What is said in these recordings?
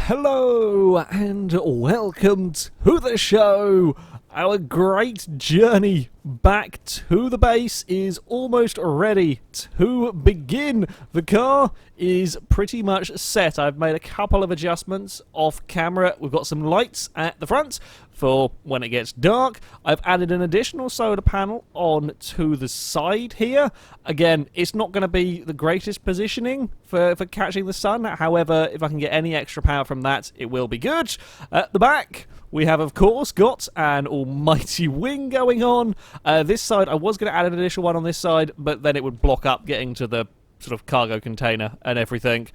Hello and welcome to the show. Our great journey back to the base is almost ready to begin. The car is pretty much set. I've made a couple of adjustments off camera. We've got some lights at the front for when it gets dark. I've added an additional solar panel on to the side here. Again, it's not going to be the greatest positioning for catching the sun. However, if I can get any extra power from that, it will be good. At the back, we have, of course, got an almighty wing going on. This side, I was going to add an additional one on this side, but then it would block up getting to the sort of cargo container and everything.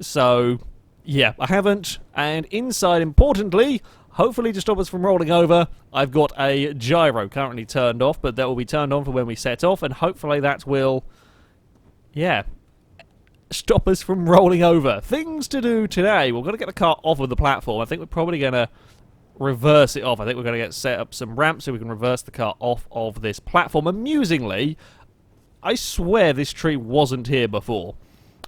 So, yeah, I haven't. And inside, importantly, hopefully to stop us from rolling over, I've got a gyro currently turned off, but that will be turned on for when we set off, and hopefully that will, yeah, stop us from rolling over. Things to do today. We're going to get the car off of the platform. I think we're probably going to reverse it off. I think we're going to get set up some ramps so we can reverse the car off of this platform. Amusingly, I swear this tree wasn't here before.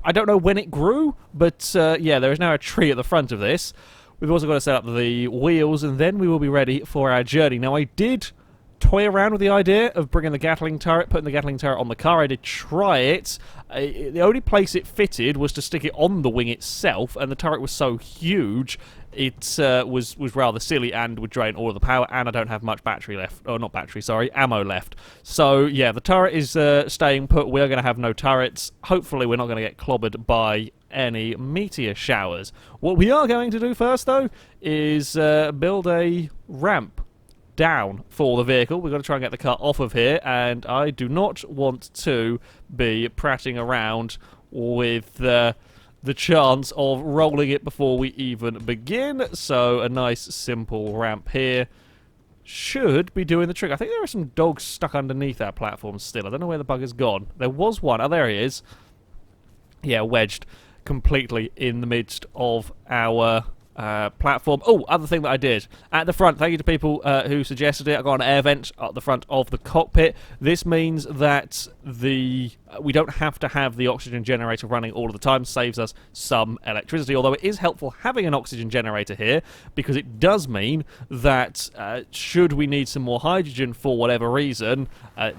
I don't know when it grew, but yeah, there is now a tree at the front of this. We've also got to set up the wheels, and then we will be ready for our journey. Now, I did toy around with the idea of bringing the Gatling turret, putting the Gatling turret on the car. I did try it. The only place it fitted was to stick it on the wing itself, and the turret was so huge, it was rather silly and would drain all of the power, and I don't have much battery left. Oh, not battery, sorry, ammo left. So, yeah, the turret is staying put. We're going to have no turrets. Hopefully, we're not going to get clobbered by any meteor showers. What we are going to do first, though, is build a ramp down for the vehicle. We've got to try and get the car off of here, and I do not want to be prattling around with the chance of rolling it before we even begin. So a nice simple ramp here should be doing the trick. I think there are some dogs stuck underneath our platform still. I don't know where the bugger's gone. There was one. Oh, there he is. Yeah, wedged completely in the midst of our platform. Oh, other thing that I did at the front, thank you to people who suggested it, I got an air vent at the front of the cockpit. This means that we don't have to have the oxygen generator running all of the time, saves us some electricity, although it is helpful having an oxygen generator here, because it does mean that should we need some more hydrogen for whatever reason,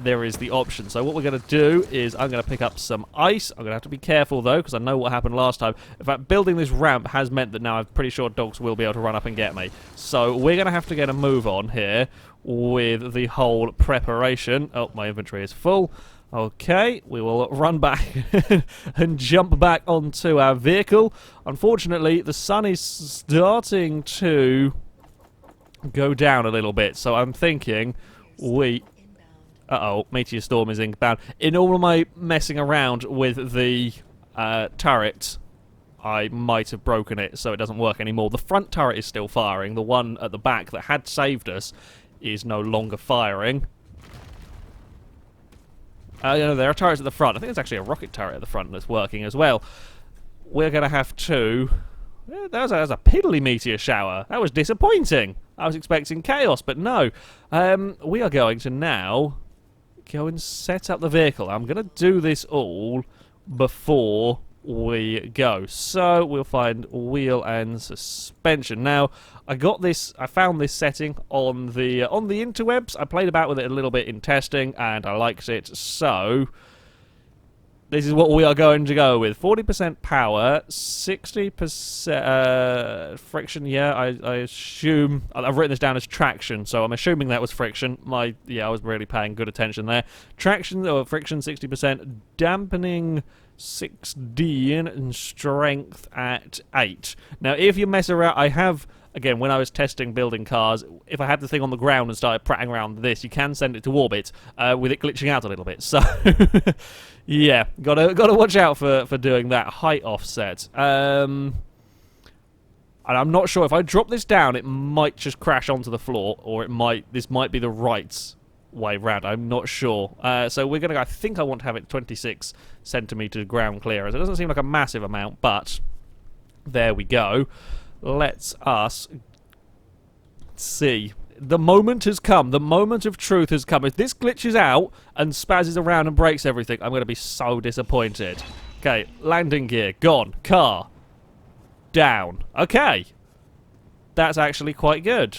there is the option. So what we're going to do is I'm going to pick up some ice. I'm going to have to be careful though, because I know what happened last time. In fact, building this ramp has meant that now I'm pretty sure dogs will be able to run up and get me. So we're going to have to get a move on here with the whole preparation. Oh, my inventory is full. Okay, we will run back and jump back onto our vehicle. Unfortunately, the sun is starting to go down a little bit, so I'm thinking uh-oh, meteor storm is inbound. In all of my messing around with the turret, I might have broken it so it doesn't work anymore. The front turret is still firing. The one at the back that had saved us is no longer firing. You know, there are turrets at the front. I think there's actually a rocket turret at the front that's working as well. We're going to have to... Yeah, that was a piddly meteor shower. That was disappointing. I was expecting chaos, but no. We are going to now go and set up the vehicle. I'm going to do this all before we go. So we'll find wheel and suspension. Now, I found this setting on the interwebs. I played about with it a little bit in testing and I liked it. So this is what we are going to go with. 40% power, 60% friction. Yeah, I assume I've written this down as traction, so I'm assuming that was friction. I was really paying good attention there. Traction or friction 60%, dampening 16, and strength at 8. Now, if you mess around, I have, again, when I was testing building cars, if I had the thing on the ground and started prattling around this, you can send it to orbit with it glitching out a little bit. So, yeah, gotta watch out for doing that height offset. And I'm not sure if I drop this down, it might just crash onto the floor, or this might be the right way round. I'm not sure. So we're gonna. I think I want to have it 26 centimeters ground clearance. It doesn't seem like a massive amount, but there we go. Let's us see. The moment has come. The moment of truth has come. If this glitches out and spazzes around and breaks everything, I'm going to be so disappointed. Okay, landing gear, gone. Car. down. Okay. That's actually quite good,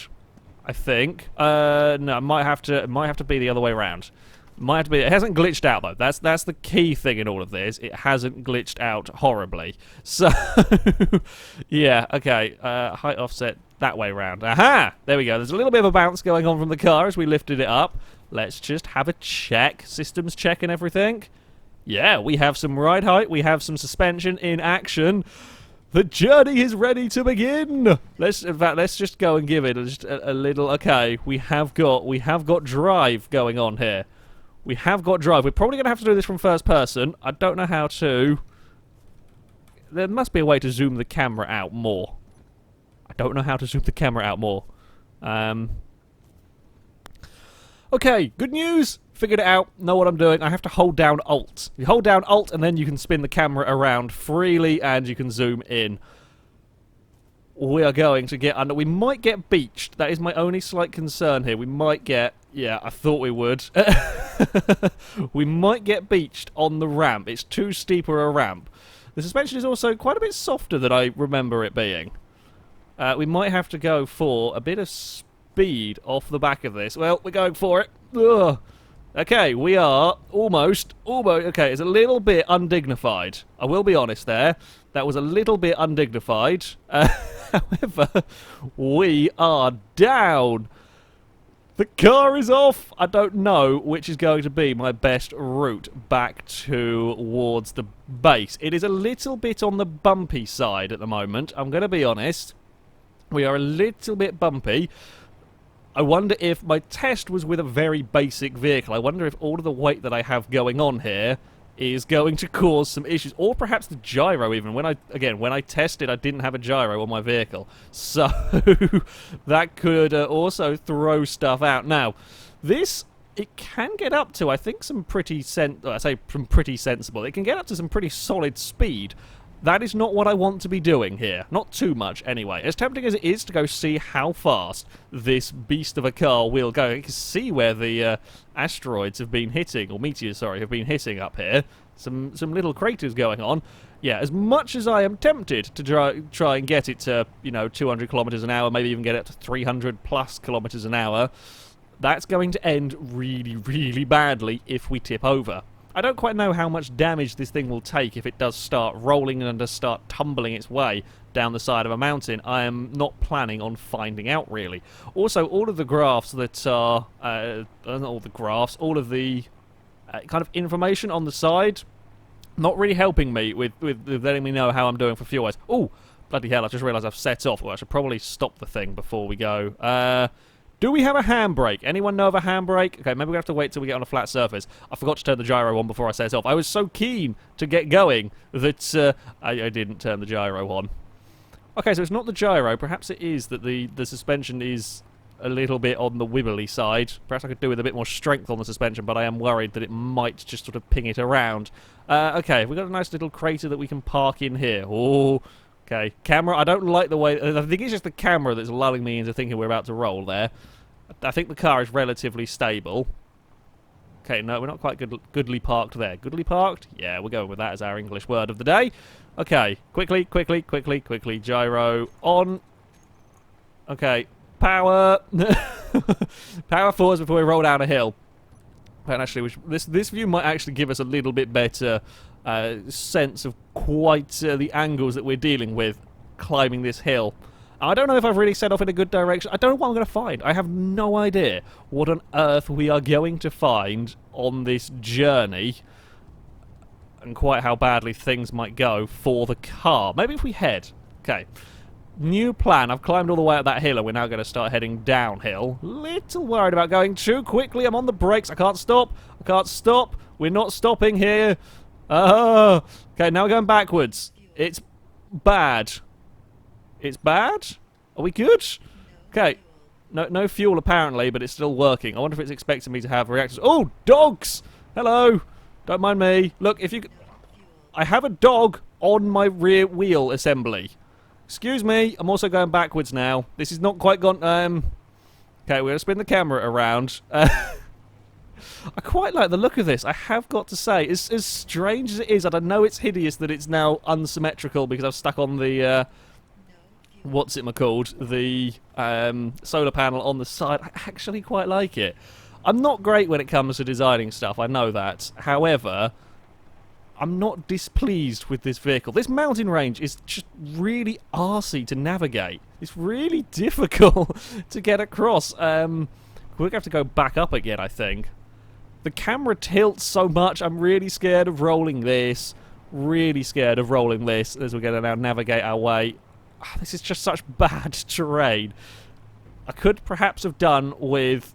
I think. No, it might have to be the other way around. Might have to be. It hasn't glitched out though. That's the key thing in all of this. It hasn't glitched out horribly. So, yeah, okay. Height offset that way around. Aha! There we go. There's a little bit of a bounce going on from the car as we lifted it up. Let's just have a check. Systems check and everything. Yeah, we have some ride height. We have some suspension in action. The journey is ready to begin. Let's just go and give it just a little. Okay, we have got drive going on here. We have got drive. We're probably going to have to do this from first person. I don't know how to. There must be a way to zoom the camera out more. I don't know how to zoom the camera out more. Okay, good news. Figured it out. Know what I'm doing. I have to hold down Alt. You hold down Alt and then you can spin the camera around freely and you can zoom in. We are going to get under. We might get beached. That is my only slight concern here. We might get. Yeah, I thought we would. We might get beached on the ramp. It's too steeper a ramp. The suspension is also quite a bit softer than I remember it being. We might have to go for a bit of speed off the back of this. Well, we're going for it. Ugh. Okay, we are almost. Okay, it's a little bit undignified. I will be honest there. That was a little bit undignified. However, we are down. The car is off. I don't know which is going to be my best route back towards the base. It is a little bit on the bumpy side at the moment. I'm going to be honest. We are a little bit bumpy. I wonder if my test was with a very basic vehicle. I wonder if all of the weight that I have going on here is going to cause some issues. Or perhaps the gyro even. When I tested, I didn't have a gyro on my vehicle. So, that could also throw stuff out. Now, this, it can get up to, I think, some pretty sensible. It can get up to some pretty solid speed. That is not what I want to be doing here. Not too much, anyway. As tempting as it is to go see how fast this beast of a car will go, you can see where the asteroids have been hitting, or meteors, sorry, have been hitting up here. Some little craters going on. Yeah, as much as I am tempted to try and get it to, 200 kilometers an hour, maybe even get it to 300 plus kilometers an hour, that's going to end really, really badly if we tip over. I don't quite know how much damage this thing will take if it does start rolling and does start tumbling its way down the side of a mountain. I am not planning on finding out, really. Also, all of the graphs that are... not all the graphs, all of the kind of information on the side, not really helping me with letting me know how I'm doing for fuel-wise. Oh, bloody hell, I just realised I've set off. Well, I should probably stop the thing before we go. Do we have a handbrake? Anyone know of a handbrake? Okay, maybe we have to wait till we get on a flat surface. I forgot to turn the gyro on before I set off. I was so keen to get going that I didn't turn the gyro on. Okay, so it's not the gyro. Perhaps it is that the suspension is a little bit on the wibbly side. Perhaps I could do with a bit more strength on the suspension, but I am worried that it might just sort of ping it around. Okay, we've got a nice little crater that we can park in here. Oh, okay. Camera, I don't like the way... I think it's just the camera that's lulling me into thinking we're about to roll there. I think the car is relatively stable. Okay, no, we're not quite goodly parked there. Goodly parked? Yeah, we're going with that as our English word of the day. Okay, quickly, gyro on. Okay, power. Power forwards before we roll down a hill. And actually, this view might actually give us a little bit better sense of quite the angles that we're dealing with climbing this hill. I don't know if I've really set off in a good direction. I don't know what I'm going to find. I have no idea what on earth we are going to find on this journey and quite how badly things might go for the car. Maybe if we head. Okay. New plan. I've climbed all the way up that hill and we're now going to start heading downhill. Little worried about going too quickly. I'm on the brakes. I can't stop. We're not stopping here. Okay, now we're going backwards. It's bad. It's bad? Are we good? Okay. No fuel apparently, but it's still working. I wonder if it's expecting me to have reactors. Oh, dogs! Hello! Don't mind me. Look, if you... I have a dog on my rear wheel assembly. Excuse me, I'm also going backwards now. This is not quite gone... Okay, we're going to spin the camera around. I quite like the look of this, I have got to say. As strange as it is, and I know it's hideous that it's now unsymmetrical because I've stuck on the what's it called, the solar panel on the side. I actually quite like it. I'm not great when it comes to designing stuff, I know that. However, I'm not displeased with this vehicle. This mountain range is just really arsey to navigate. It's really difficult to get across. We're going to have to go back up again, I think. The camera tilts so much, I'm really scared of rolling this. Really scared of rolling this as we're going to now navigate our way. This is just such bad terrain. I could perhaps have done with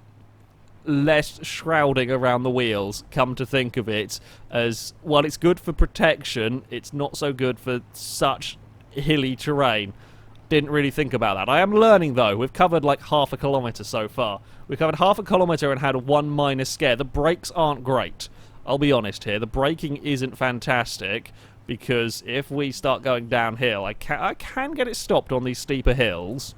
less shrouding around the wheels, come to think of it, as, well, it's good for protection, it's not so good for such hilly terrain. Didn't really think about that. I am learning, though. We've covered like half a kilometre so far. We've covered half a kilometre and had one minor scare. The brakes aren't great. I'll be honest here. The braking isn't fantastic, because if we start going downhill, I can get it stopped on these steeper hills.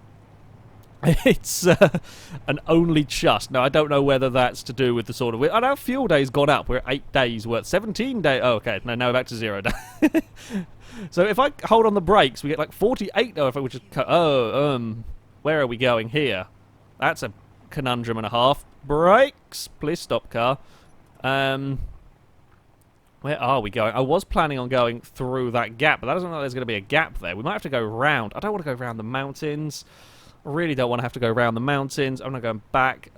It's an only just. Now, I don't know whether that's to do with the sort of... I know fuel day's gone up. We're at 8 days worth. 17 days... Oh, okay. No, now back to 0 days. So if I hold on the brakes, we get like 48... Oh, if I just... where are we going here? That's a conundrum and a half. Brakes! Please stop, car. Where are we going? I was planning on going through that gap, but that doesn't look like there's going to be a gap there. We might have to go round. I don't want to go round the mountains. I really don't want to have to go around the mountains. I'm not going back.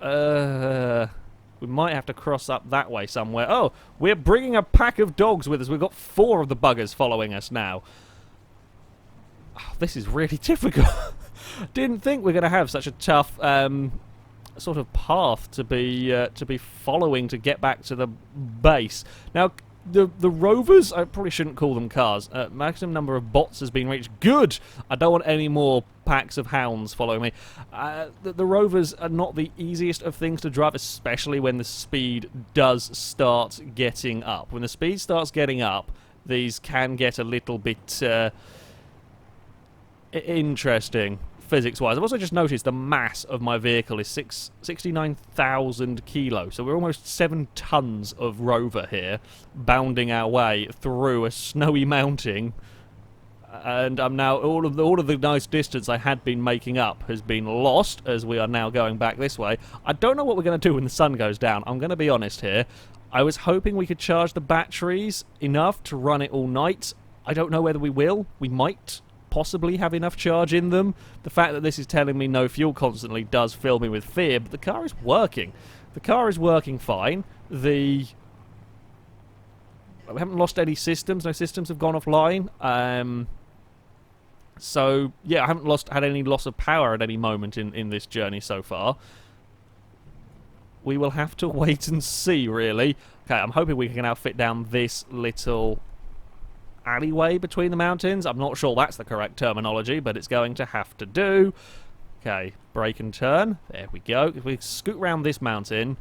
We might have to cross up that way somewhere. Oh, we're bringing a pack of dogs with us. We've got 4 of the buggers following us now. Oh, this is really difficult. Didn't think we're going to have such a tough sort of path to be following to get back to the base. Now, the rovers, I probably shouldn't call them cars. Maximum number of bots has been reached. Good! I don't want any more packs of hounds following me. The rovers are not the easiest of things to drive, especially when the speed does start getting up. When the speed starts getting up, these can get a little bit interesting, physics-wise. I've also just noticed the mass of my vehicle is 69,000 kilos, so we're almost 7 tons of rover here, bounding our way through a snowy mountain, and I'm now all of the nice distance I had been making up has been lost as we are now going back this way. I don't know what we're going to do when the sun goes down. I'm going to be honest here. I was hoping we could charge the batteries enough to run it all night. I don't know whether we will. We might possibly have enough charge in them. The fact that this is telling me no fuel constantly does fill me with fear, but the car is working. The car is working fine. We haven't lost any systems. No systems have gone offline. So, yeah, I haven't had any loss of power at any moment in this journey so far. We will have to wait and see, really. Okay, I'm hoping we can outfit down this little alleyway between the mountains. I'm not sure that's the correct terminology, but it's going to have to do. Okay, brake and turn. There we go. If we scoot round this mountain,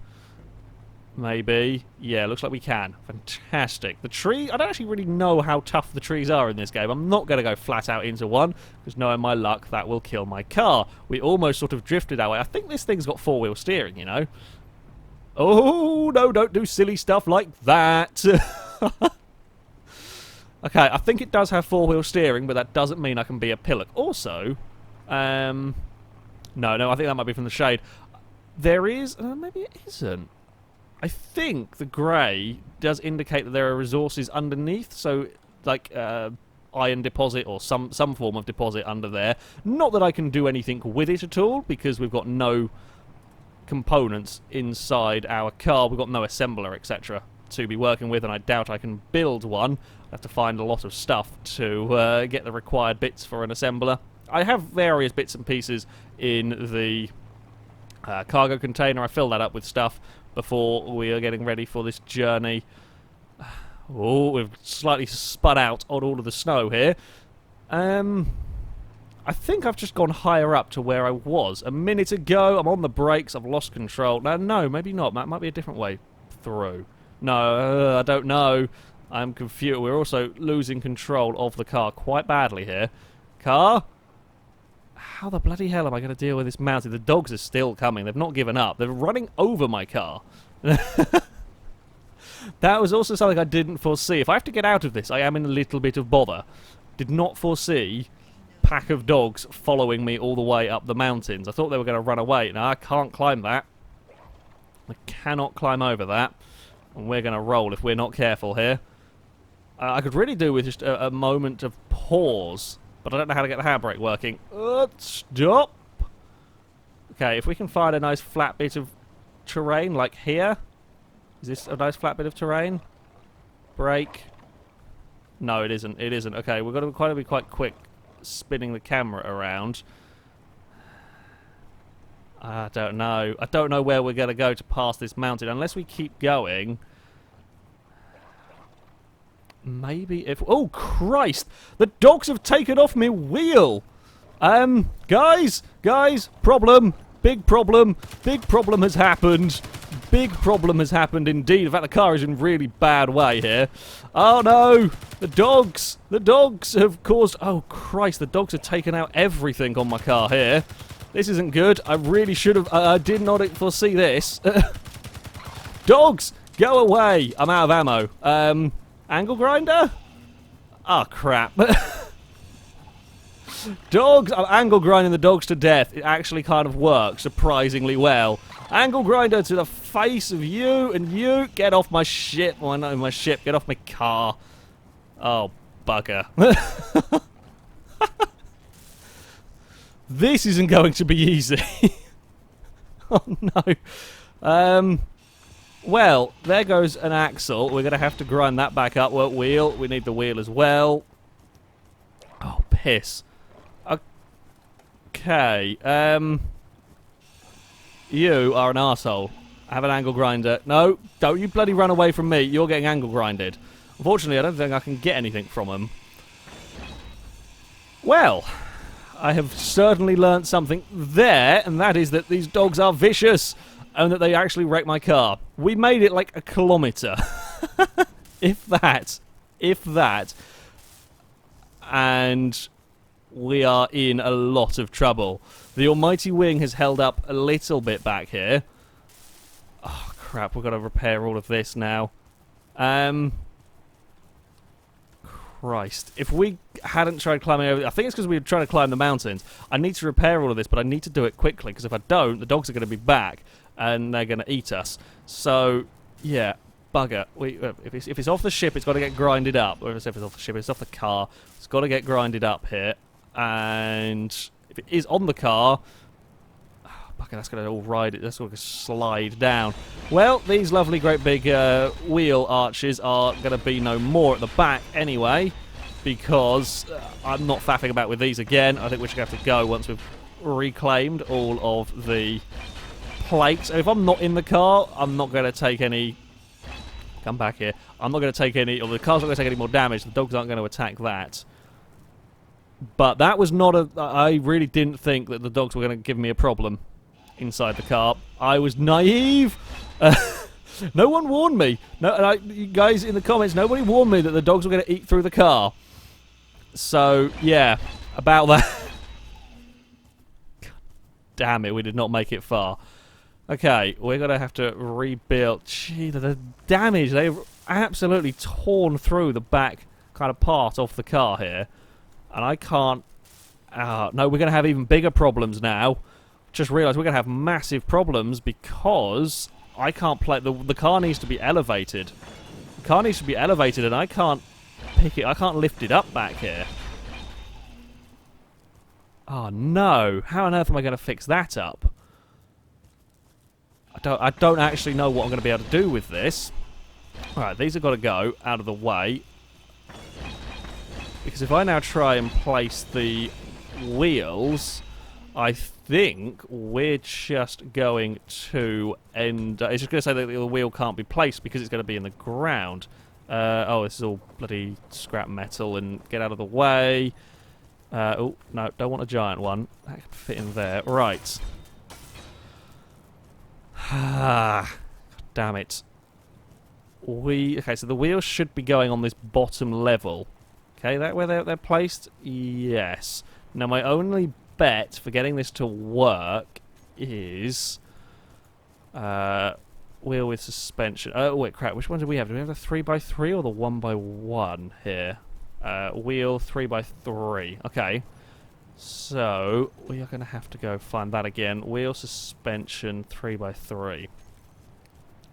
maybe. Yeah, looks like we can. Fantastic. The tree, I don't actually really know how tough the trees are in this game. I'm not going to go flat out into one, because knowing my luck, that will kill my car. We almost sort of drifted our way. I think this thing's got 4-wheel steering, you know. Oh, no, don't do silly stuff like that. Okay, I think it does have 4-wheel steering, but that doesn't mean I can be a pillock. Also, no, I think that might be from the shade. There is, maybe it isn't. I think the grey does indicate that there are resources underneath, so like iron deposit or some form of deposit under there. Not that I can do anything with it at all, because we've got no components inside our car. We've got no assembler, etc. to be working with, and I doubt I can build one. I have to find a lot of stuff to get the required bits for an assembler. I have various bits and pieces in the cargo container. I fill that up with stuff before we are getting ready for this journey. Oh, we've slightly spun out on all of the snow here. I think I've just gone higher up to where I was a minute ago. I'm on the brakes. I've lost control. No, maybe not. That might be a different way through. No, I don't know. I'm confused. We're also losing control of the car quite badly here. Car? How the bloody hell am I going to deal with this mountain? The dogs are still coming. They've not given up. They're running over my car. That was also something I didn't foresee. If I have to get out of this, I am in a little bit of bother. Did not foresee pack of dogs following me all the way up the mountains. I thought they were going to run away. Now, I can't climb that. I cannot climb over that. And we're going to roll if we're not careful here. I could really do with just a moment of pause, but I don't know how to get the handbrake working. Stop! Okay, if we can find a nice flat bit of terrain, like here. Is this a nice flat bit of terrain? Brake. No, it isn't. It isn't. Okay, we've got to be quite quick spinning the camera around. I don't know. I don't know where we're going to go to pass this mountain. Unless we keep going. Maybe if... Oh, Christ! The dogs have taken off my wheel! Guys! Problem! Big problem! Big problem has happened! Big problem has happened indeed. In fact, the car is in really bad way here. Oh, no! The dogs! The dogs have caused... Oh, Christ, the dogs have taken out everything on my car here. This isn't good. I really should have... I did not foresee this. Dogs! Go away! I'm out of ammo. Angle grinder? Oh, crap. Dogs! I'm angle grinding the dogs to death. It actually kind of works surprisingly well. Angle grinder to the face of you, and you get off my ship. Well, not my ship. Get off my car. Oh, bugger. This isn't going to be easy. Oh, no. Well, there goes an axle. We're going to have to grind that back up. Well, wheel. We need the wheel as well. Oh, piss. Okay. You are an arsehole. I have an angle grinder. No, don't you bloody run away from me. You're getting angle grinded. Unfortunately, I don't think I can get anything from him. Well, I have certainly learnt something there, and that is that these dogs are vicious. And that they actually wrecked my car. We made it like a kilometre. If that. If that. And we are in a lot of trouble. The almighty wing has held up a little bit back here. Oh, crap. We've got to repair all of this now. Christ. If we hadn't tried climbing over... I think it's because we were trying to climb the mountains. I need to repair all of this, but I need to do it quickly, because if I don't, the dogs are going to be back. And they're going to eat us. So, yeah, bugger. If it's off the ship, it's got to get grinded up. Or if it's off the ship, it's off the car. It's got to get grinded up here. And if it is on the car... Oh, bugger, that's going to all ride it. That's going to slide down. Well, these lovely great big wheel arches are going to be no more at the back anyway. Because I'm not faffing about with these again. I think we should have to go once we've reclaimed all of the... plates. If I'm not in the car, I'm not going to take any... Come back here. I'm not going to take any... Or the car's not going to take any more damage. The dogs aren't going to attack that. But that was not a... I really didn't think that the dogs were going to give me a problem inside the car. I was naive. No one warned me. No, and you guys in the comments, nobody warned me that the dogs were going to eat through the car. So, yeah. About that. God damn it, we did not make it far. Okay, we're going to have to rebuild. Gee, the damage. They've absolutely torn through the back kind of part of the car here. And I can't... no, we're going to have even bigger problems now. Just realised we're going to have massive problems because I can't play... The car needs to be elevated. The car needs to be elevated and I can't pick it... I can't lift it up back here. Oh, no. How on earth am I going to fix that up? I don't actually know what I'm going to be able to do with this. Alright, these have got to go out of the way. Because if I now try and place the wheels, I think we're just going to end... it's just going to say that the wheel can't be placed because it's going to be in the ground. Oh, this is all bloody scrap metal and get out of the way. Oh, no, don't want a giant one. That can fit in there. Right. Ah, damn it. Okay, so the wheels should be going on this bottom level. Okay, that where they're placed? Yes. Now my only bet for getting this to work is wheel with suspension. Oh wait, crap. Which one do we have? Do we have the 3x3 or the 1x1 here? Wheel 3x3. Okay. So, we are going to have to go find that again. Wheel suspension 3x3.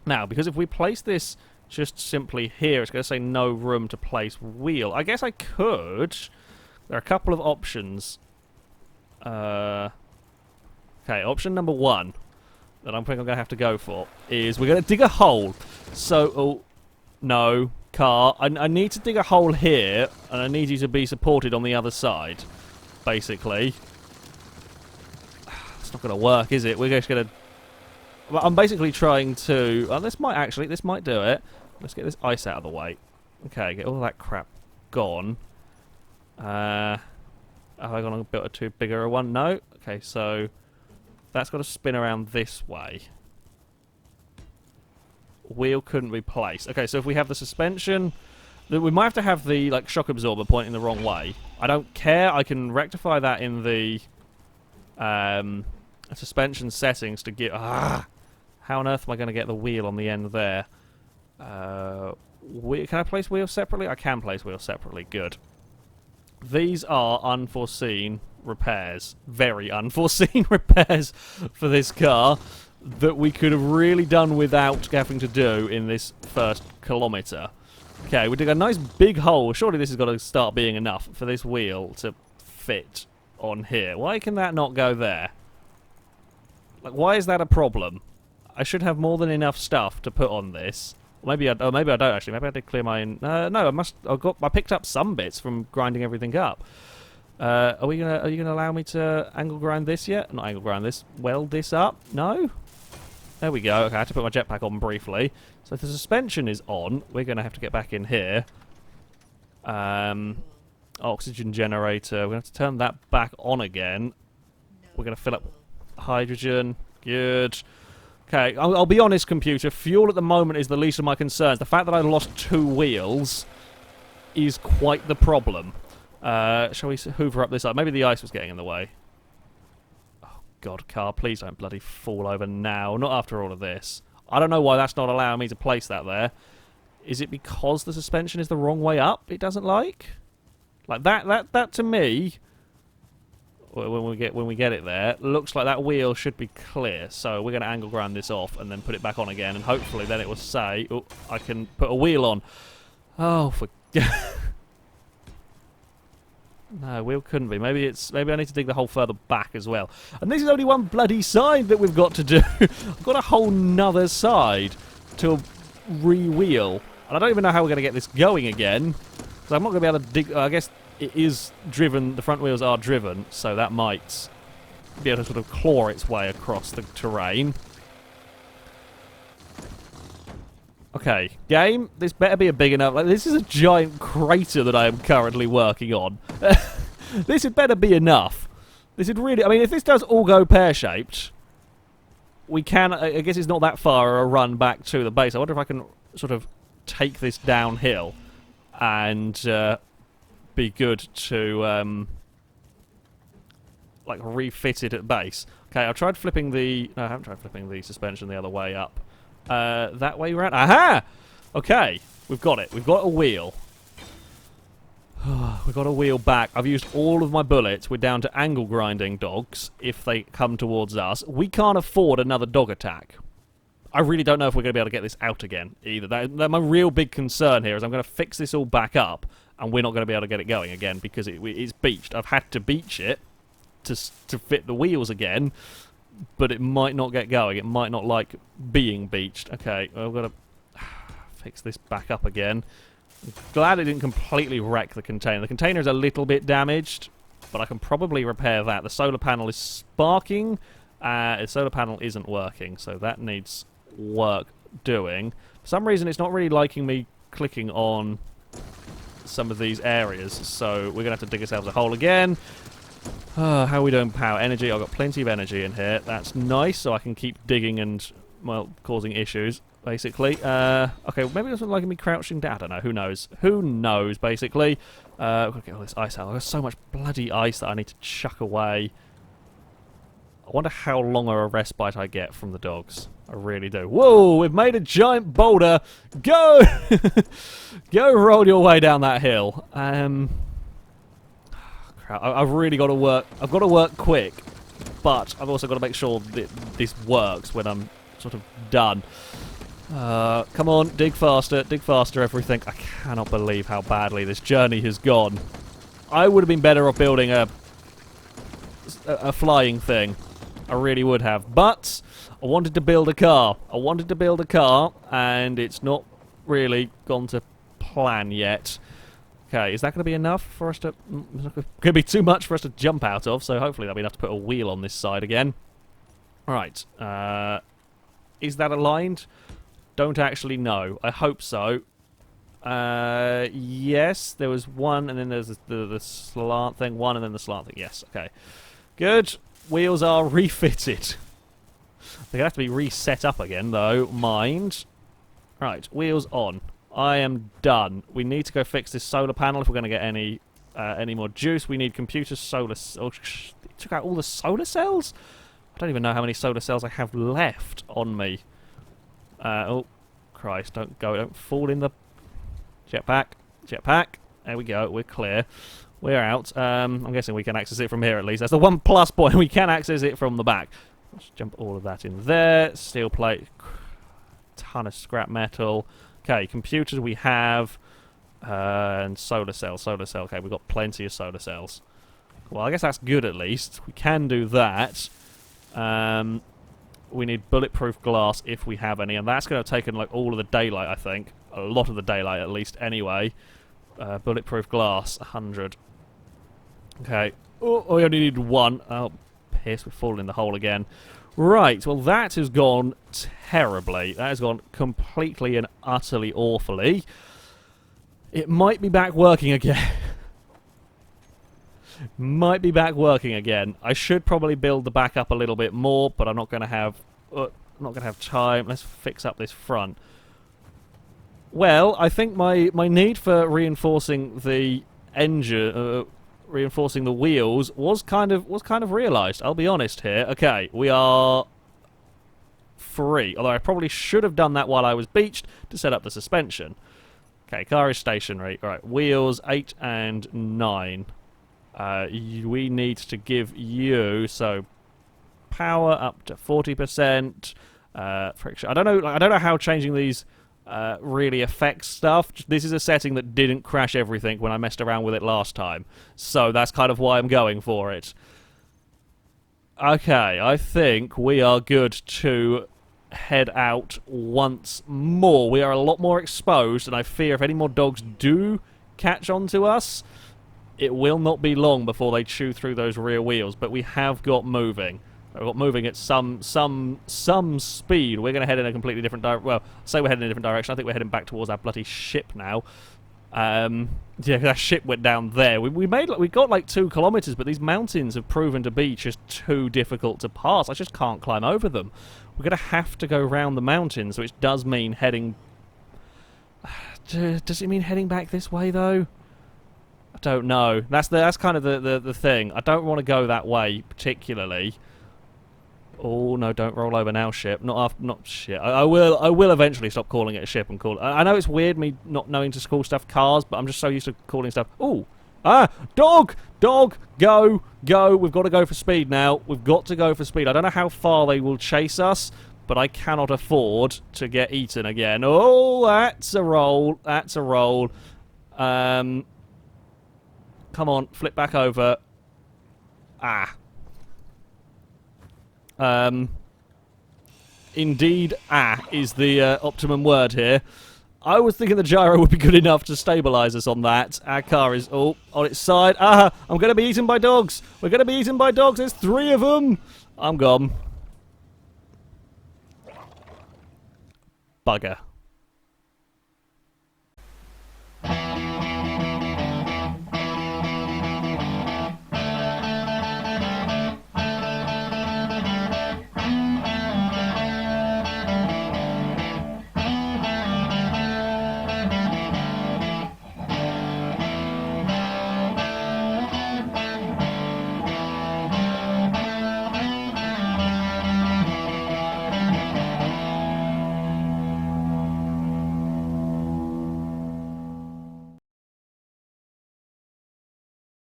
Now, because if we place this just simply here, it's going to say no room to place wheel. I guess I could. There are a couple of options. Okay, option number 1 that I'm going to have to go for is we're going to dig a hole. So, oh, no, car. I need to dig a hole here, and I need you to be supported on the other side. Basically, it's not going to work, is it? We're just going to. Well, I'm basically trying to. This might do it. Let's get this ice out of the way. Okay, get all that crap gone. Have I gone and built a too bigger one? No. Okay, so that's got to spin around this way. Wheel couldn't be placed. Okay, so if we have the suspension. We might have to have the shock absorber pointing the wrong way. I don't care. I can rectify that in the suspension settings to get. How on earth am I going to get the wheel on the end there? Can I place wheels separately? I can place wheels separately. Good. These are unforeseen repairs. Very unforeseen repairs for this car that we could have really done without having to do in this first kilometre. Okay, we dig a nice big hole. Surely this has got to start being enough for this wheel to fit on here. Why can that not go there? Why is that a problem? I should have more than enough stuff to put on this. Maybe I don't actually. Maybe I did clear my. No, I picked up some bits from grinding everything up. Are you gonna allow me to angle grind this yet? Not angle grind this. Weld this up? No. There we go. Okay, I had to put my jetpack on briefly. So if the suspension is on, we're going to have to get back in here. Oxygen generator. We're going to have to turn that back on again. We're going to fill up hydrogen. Good. Okay, I'll be honest, computer. Fuel at the moment is the least of my concerns. The fact that I lost 2 wheels is quite the problem. Shall we hoover up this up? Maybe the ice was getting in the way. God, car, please don't bloody fall over now. Not after all of this. I don't know why that's not allowing me to place that there. Is it because the suspension is the wrong way up it doesn't like? That to me, when we get it there, looks like that wheel should be clear. So we're going to angle grind this off and then put it back on again, and hopefully then it will say, oh, I can put a wheel on. Oh, for no, wheel couldn't be. Maybe I need to dig the hole further back as well. And this is only one bloody side that we've got to do. I've got a whole nother side to re-wheel. And I don't even know how we're going to get this going again. Because I'm not going to be able to dig. I guess it is driven. The front wheels are driven. So that might be able to sort of claw its way across the terrain. Okay, game, this better be a big enough. This is a giant crater that I am currently working on. This had better be enough. This would really. I mean, if this does all go pear-shaped, we can. I guess it's not that far a run back to the base. I wonder if I can sort of take this downhill and be good to refit it at base. Okay, I've tried flipping the. No, I haven't tried flipping the suspension the other way up. That way around. Aha! Okay, we've got it. We've got a wheel. We've got a wheel back. I've used all of my bullets. We're down to angle grinding dogs if they come towards us. We can't afford another dog attack. I really don't know if we're going to be able to get this out again either. That my real big concern here is I'm going to fix this all back up and we're not going to be able to get it going again because it's beached. I've had to beach it to fit the wheels again. But it might not get going. It might not like being beached. Okay, I've got to fix this back up again. I'm glad it didn't completely wreck the container. The container is a little bit damaged, but I can probably repair that. The solar panel is sparking. The solar panel isn't working, so that needs work doing. For some reason, it's not really liking me clicking on some of these areas, so we're going to have to dig ourselves a hole again. How are we doing power? Energy, I've got plenty of energy in here. That's nice, so I can keep digging and, well, causing issues, basically. Okay, maybe it doesn't like me crouching down. I don't know, who knows? Who knows, basically? I've got to get all this ice out. I've got so much bloody ice that I need to chuck away. I wonder how long of a respite I get from the dogs. I really do. Whoa, we've made a giant boulder. Go! Go roll your way down that hill. crap. I've really got to work. I've got to work quick, but I've also got to make sure that this works when I'm sort of done. Come on, dig faster, everything. I cannot believe how badly this journey has gone. I would have been better off building a flying thing. I really would have. But I wanted to build a car. And it's not really gone to plan yet. Okay, is that going to be enough for us to... It's going to be too much for us to jump out of, so hopefully that'll be enough to put a wheel on this side again. Alright, is that aligned? Don't actually know. I hope so. Yes, there was one, and then there's the slant thing. One, and then the slant thing. Yes, okay. Good. Wheels are refitted. They're going to have to be reset up again, though. Mind. Right, wheels on. I am done. We need to go fix this solar panel if we're going to get any more juice. We need computer solar... Oh, took out all the solar cells? I don't even know how many solar cells I have left on me. Oh, Christ, don't go. Don't fall in the... Jetpack. There we go. We're clear. We're out. I'm guessing we can access it from here at least. That's the one plus point. We can access it from the back. Let's jump all of that in there. Steel plate. Ton of scrap metal. Okay, computers we have. And solar cell. Okay, we've got plenty of solar cells. Well, I guess that's good at least. We can do that. We need bulletproof glass if we have any. And that's going to have taken like all of the daylight, I think. A lot of the daylight at least anyway. Bulletproof glass, 100. Okay. Oh, we only need one. Oh, piss, we've fallen in the hole again. Right, well that has gone terribly. That has gone completely and utterly awfully. It might be back working again. Might be back working again. I should probably build the back up a little bit more, but I'm not going to have time. Let's fix up this front. Well, I think my need for reinforcing the engine, reinforcing the wheels, was kind of realised. I'll be honest here. Okay, we are free. Although I probably should have done that while I was beached to set up the suspension. Okay, car is stationary. All right, wheels 8 and 9. We need to give you power up to 40%. Friction. I don't know how changing these really affects stuff. This is a setting that didn't crash everything when I messed around with it last time, so that's kind of why I'm going for it. Okay, I think we are good to head out once more. We are a lot more exposed, and I fear if any more dogs do catch on to us, it will not be long before they chew through those rear wheels. But we have got moving. We've got moving at some speed. We're going to head in a completely different direction. Well, say we're heading in a different direction. I think we're heading back towards our bloody ship now. Yeah, that ship went down there. We got like 2 kilometers, but these mountains have proven to be just too difficult to pass. I just can't climb over them. We're going to have to go round the mountains, which does mean heading... Does it mean heading back this way, though? I don't know. That's kind of the thing. I don't want to go that way, particularly. Oh no! Don't roll over now, ship. Not shit. I will eventually stop calling it a ship and call it. I know it's weird me not knowing to call stuff cars, but I'm just so used to calling stuff. Ooh, dog, go. We've got to go for speed now. We've got to go for speed. I don't know how far they will chase us, but I cannot afford to get eaten again. Oh, that's a roll. Come on, flip back over. Indeed, is the optimum word here. I was thinking the gyro would be good enough to stabilise us on that. Our car is on its side. I'm going to be eaten by dogs. We're going to be eaten by dogs. There's 3 of them. I'm gone. Bugger.